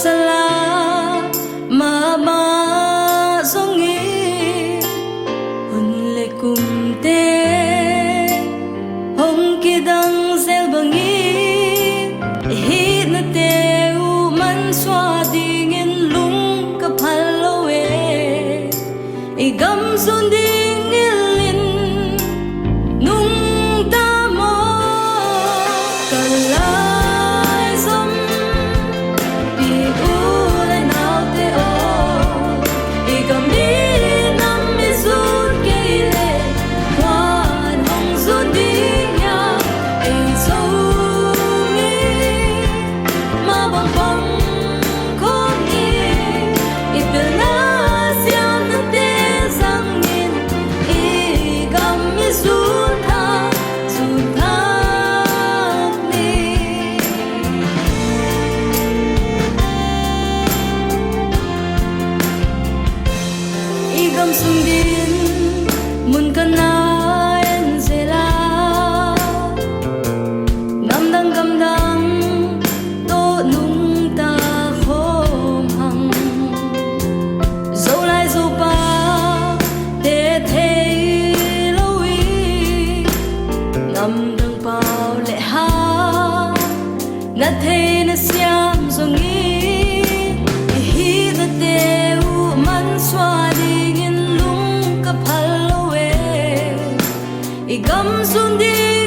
sala ma zongi hun le kumte hong kidang zel bangi hi na te u man swa ding in lung ka phalowe e gam zon ding ilin nung ta mo kalai zom pi u le nau te o e gam ni nam mi zun ke le kwan hong zun ding ya e zo mi ma bang bang ko ni e pel na siam na te sang nin e gam mi zun tha ni e gam sung din mun kan na en zela ngam dang to nung ta khom hang zo lai zo pa te the loi ngam dang pao le ha na the na siam zongi hi na te u man swa ding in lung ka phalowe e gam sun ding